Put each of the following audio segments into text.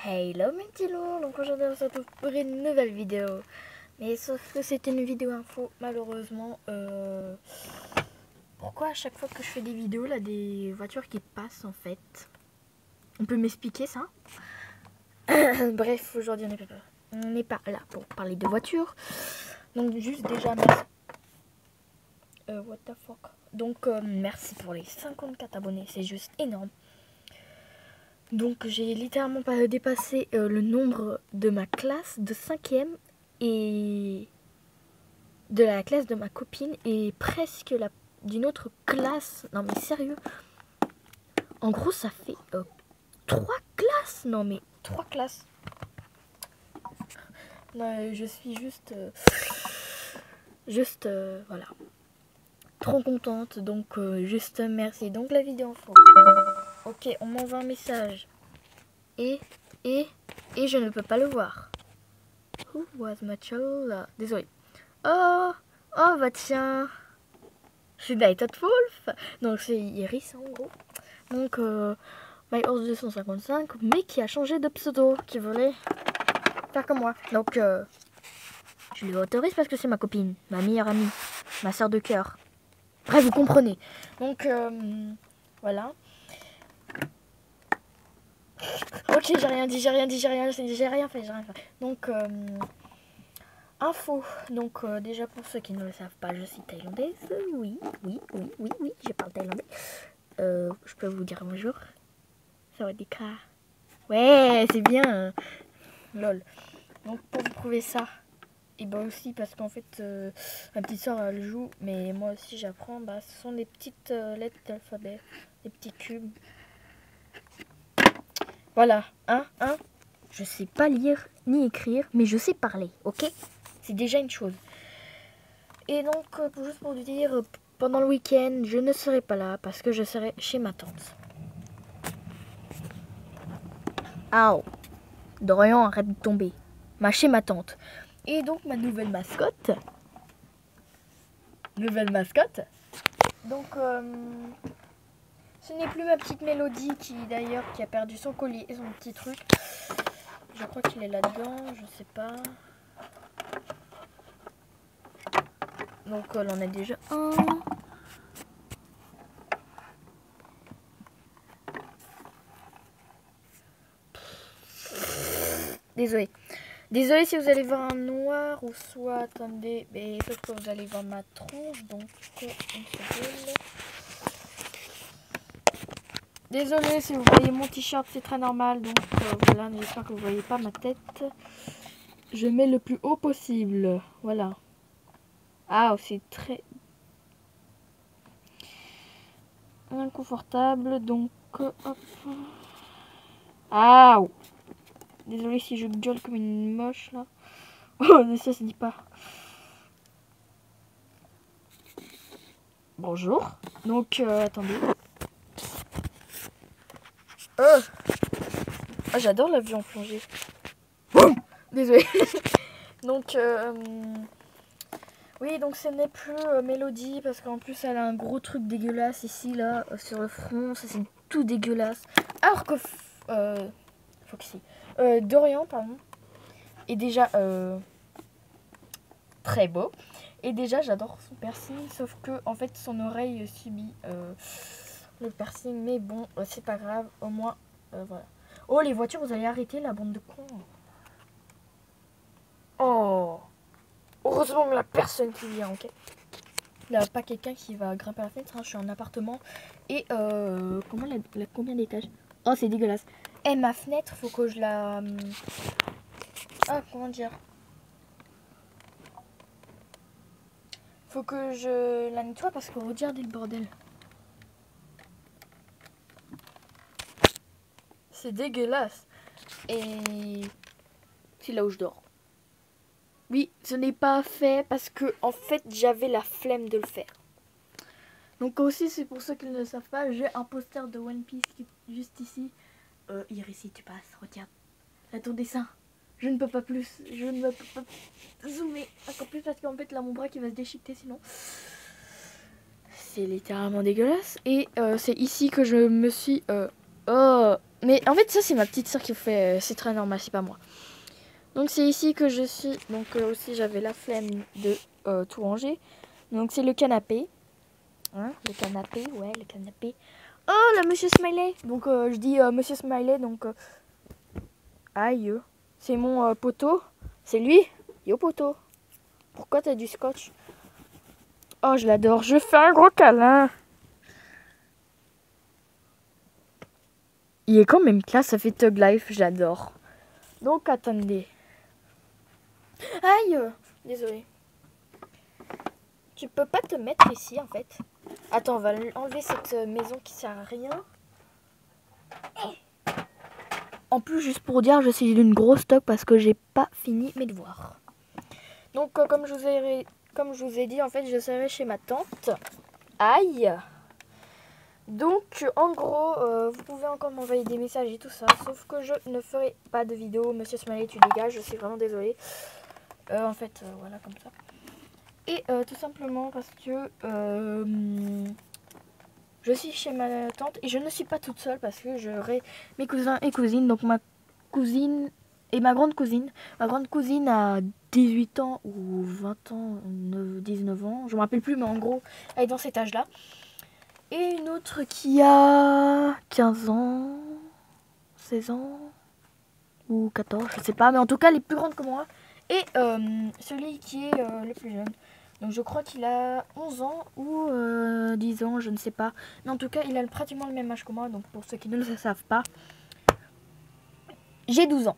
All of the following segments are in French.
Hello mes petits loups, donc aujourd'hui on se retrouve pour une nouvelle vidéo. Mais sauf que c'est une vidéo info malheureusement. Pourquoi à chaque fois que je fais des vidéos, là des voitures qui passent en fait? On peut m'expliquer ça? Bref, aujourd'hui on n'est pas là pour parler de voitures. Donc juste déjà merci. What the fuck? Donc merci pour les 54 abonnés, c'est juste énorme. Donc j'ai littéralement pas dépassé le nombre de ma classe de 5e et de la classe de ma copine et presque d'une autre classe. Non mais sérieux. En gros ça fait 3 classes. Non mais 3 classes. Non, je suis juste voilà. Trop contente. Donc juste merci. Donc la vidéo en fond. Ok, on m'envoie un message. Et je ne peux pas le voir. Who was Mitchell? Désolé. Oh, bah tiens. C'est Night at Wolf. Donc c'est Iris en gros. Donc My Horse 255, mais qui a changé de pseudo, qui voulait faire comme moi. Donc je lui autorise parce que c'est ma copine, ma meilleure amie, ma soeur de cœur. Bref, vous comprenez. Donc voilà. Ok, j'ai rien fait. Donc info. Donc déjà pour ceux qui ne le savent pas, je suis thaïlandaise. Oui, je parle thaïlandais. Je peux vous dire bonjour. Ça va être des cas. Ouais, c'est bien. Lol. Donc pour vous prouver ça, et bah aussi parce qu'en fait ma petite soeur elle joue, mais moi aussi j'apprends. Bah ce sont des petites lettres d'alphabet, des petits cubes. Voilà, je sais pas lire ni écrire, mais je sais parler, ok? C'est déjà une chose. Et donc, juste pour vous dire, pendant le week-end, je ne serai pas là parce que je serai chez ma tante. Ow! Dorian, arrête de tomber. Chez ma tante. Et donc, ma nouvelle mascotte. Donc, ce n'est plus ma petite Mélodie qui a perdu son collier et son petit truc. Je crois qu'il est là-dedans, je sais pas. Donc elle en a déjà un. Désolé si vous allez voir un noir ou soit attendez, mais sauf que vous allez voir ma tronche, donc une seconde. Désolé si vous voyez mon t-shirt, c'est très normal, donc voilà, j'espère que vous voyez pas ma tête. Je mets le plus haut possible, voilà. Ah, c'est très inconfortable, donc hop. Ah, désolé si je gueule comme une moche là. Oh, mais ça se dit pas. Bonjour. Donc, attendez. Ah, j'adore l'avion plongé. Désolé. Donc, oui, donc ce n'est plus Mélodie parce qu'en plus elle a un gros truc dégueulasse ici, là, sur le front. Ça, c'est tout dégueulasse. Alors que Foxy. Dorian, pardon. Est déjà très beau. Et déjà, j'adore son piercing, sauf que en fait, son oreille subit le piercing. Mais bon, c'est pas grave. Au moins, voilà. Oh, les voitures, vous allez arrêter la bande de cons. Oh, heureusement que la personne qui vient, ok. Il n'y a pas quelqu'un qui va grimper à la fenêtre. Hein. Je suis en appartement. Et combien d'étages? Oh, c'est dégueulasse. Et ma fenêtre, faut que je la... Ah, comment dire? Faut que je la nettoie parce que regardez le bordel. C'est dégueulasse. Et c'est là où je dors. Oui, ce n'est pas fait parce que en fait j'avais la flemme de le faire. Donc aussi c'est pour ceux qui ne le savent pas, j'ai un poster de One Piece qui est juste ici. Iris, si tu passes, regarde. Là ton dessin. Je ne peux pas plus. Je ne peux pas zoomer encore plus parce qu'en fait là mon bras qui va se déchiqueter sinon. C'est littéralement dégueulasse. Et c'est ici que je me suis Oh, mais en fait, ça, c'est ma petite soeur qui fait. C'est très normal, c'est pas moi. Donc, c'est ici que je suis. Donc, aussi, j'avais la flemme de tout ranger. Donc, c'est le canapé. Hein, le canapé, ouais, le canapé. Oh, la Monsieur Smiley. Donc, je dis Monsieur Smiley. Donc, aïe. C'est mon poteau. C'est lui. Yo, poteau. Pourquoi t'as du scotch? Oh, je l'adore. Je fais un gros câlin. Il est quand même classe, ça fait Thug Life, j'adore. Donc, attendez. Aïe, désolé. Tu peux pas te mettre ici, en fait. Attends, on va enlever cette maison qui sert à rien. En plus, juste pour dire, je suis d'une grosse stock parce que j'ai pas fini mes devoirs. Donc, comme je vous ai dit, en fait, je serai chez ma tante. Aïe. Donc, en gros, vous pouvez encore m'envoyer des messages et tout ça. Sauf que je ne ferai pas de vidéo. Monsieur Smiley, tu dégages, je suis vraiment désolée. En fait, voilà, comme ça. Et tout simplement parce que je suis chez ma tante et je ne suis pas toute seule parce que j'aurai mes cousins et cousines. Donc ma cousine et ma grande cousine. Ma grande cousine a 18 ans ou 20 ans, 19 ans. Je ne me rappelle plus, mais en gros, elle est dans cet âge-là. Et une autre qui a 15 ans, 16 ans ou 14, je sais pas. Mais en tout cas, elle est plus grande que moi. Et celui qui est le plus jeune. Donc je crois qu'il a 11 ans ou 10 ans, je ne sais pas. Mais en tout cas, il a pratiquement le même âge que moi. Donc pour ceux qui ne le savent pas, j'ai 12 ans.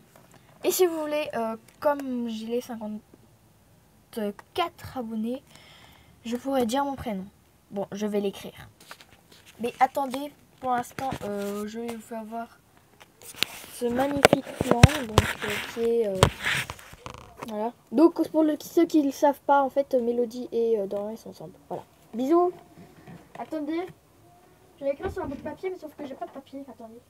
Et si vous voulez, comme j'ai les 54 abonnés, je pourrais dire mon prénom. Bon, je vais l'écrire. Mais attendez, pour l'instant, je vais vous faire voir ce magnifique plan. Donc qui est... voilà. Donc pour ceux qui ne le savent pas, en fait, Mélodie et Dorian ils sont ensemble. Voilà. Bisous. Attendez. Je vais écrire sur un bout de papier, mais sauf que j'ai pas de papier. Attendez.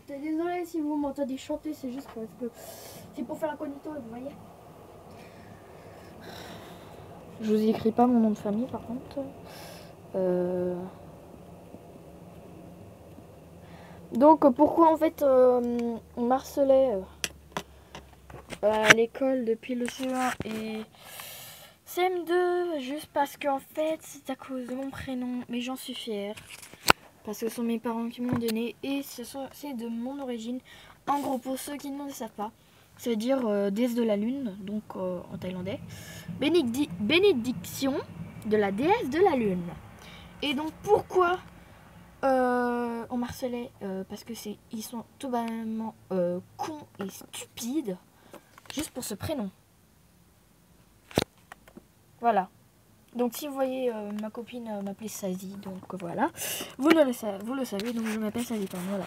Désolée si vous m'entendez chanter, c'est juste parce que c'est pour faire incognito, vous voyez. Je vous écris pas mon nom de famille par contre. Donc pourquoi en fait on m'harcelait à l'école depuis le CE1 et CM2 juste parce qu'en fait c'est à cause de mon prénom, mais j'en suis fière. Parce que ce sont mes parents qui m'ont donné et c'est de mon origine. En gros, pour ceux qui ne le savent pas, ça veut dire déesse de la lune, donc en thaïlandais. Bénédiction de la déesse de la lune. Et donc pourquoi on m'harcelait parce que ils sont tout bonnement cons et stupides juste pour ce prénom. Voilà. Donc si vous voyez ma copine m'appeler Sazi, donc voilà. Vous le savez, donc je m'appelle Sazi. Voilà.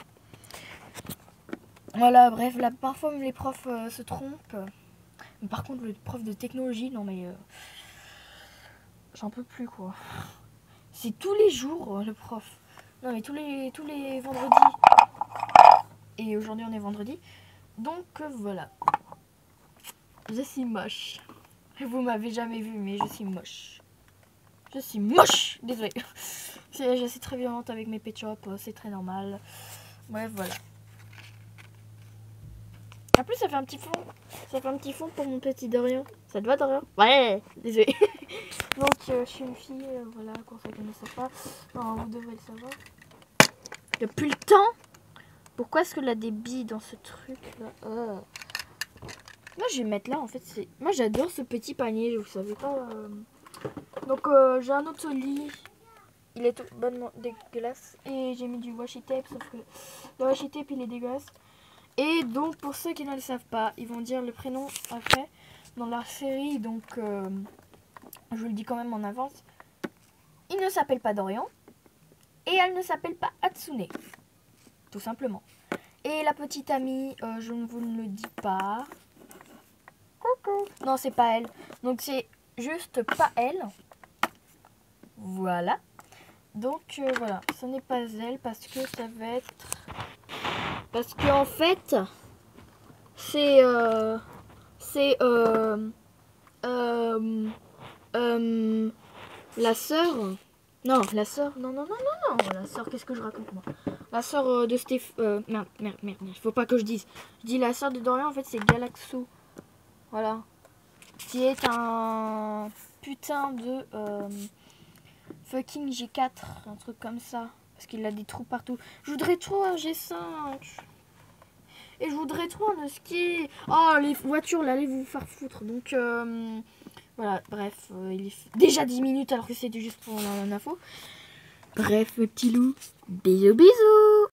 Voilà, bref, là parfois les profs se trompent. Mais par contre le prof de technologie, non mais j'en peux plus quoi. C'est tous les jours le prof. Non mais tous les vendredis. Et aujourd'hui on est vendredi. Donc voilà. Je suis moche. Vous m'avez jamais vu mais je suis moche. Je suis moche. Désolée. Je suis très violente avec mes pet shops, c'est très normal. Bref, voilà. En plus, ça fait un petit fond. Ça fait un petit fond pour mon petit Dorian. Ça te va, Dorian? Ouais, désolée. Donc, je suis une fille, voilà, pour ceux qui ne le savent pas. Non, vous devrez le savoir. Il n'y a plus le temps. Pourquoi est-ce que là des billes dans ce truc-là? Moi, je vais mettre là, en fait. Moi, j'adore ce petit panier, vous savez pas. Donc, j'ai un autre lit. Il est tout bonnement dégueulasse. Et j'ai mis du washi tape, sauf que le washi tape, il est dégueulasse. Et donc, pour ceux qui ne le savent pas, ils vont dire le prénom après dans la série. Donc, je vous le dis quand même en avance. Il ne s'appelle pas Dorian. Et elle ne s'appelle pas Hatsune. Tout simplement. Et la petite amie, je ne vous le dis pas. Coucou. Non, c'est pas elle. Donc, c'est juste pas elle. Voilà. Donc, voilà. Ce n'est pas elle parce que ça va être... Parce que en fait, c'est la sœur. Non, la sœur. Non. La sœur, qu'est-ce que je raconte moi? La sœur de Steph. Merde. Il faut pas que je dise. Je dis la sœur de Dorian, en fait, c'est Galaxo. Voilà. Qui est un putain de fucking G4. Un truc comme ça. Parce qu'il a des trous partout. Je voudrais trop un G5. Et je voudrais trop un ski. Oh, les voitures, là, allez vous faire foutre. Donc, voilà, bref. Il est déjà 10 minutes alors que c'était juste pour l'info. Bref, petit loup. Bisous, bisous.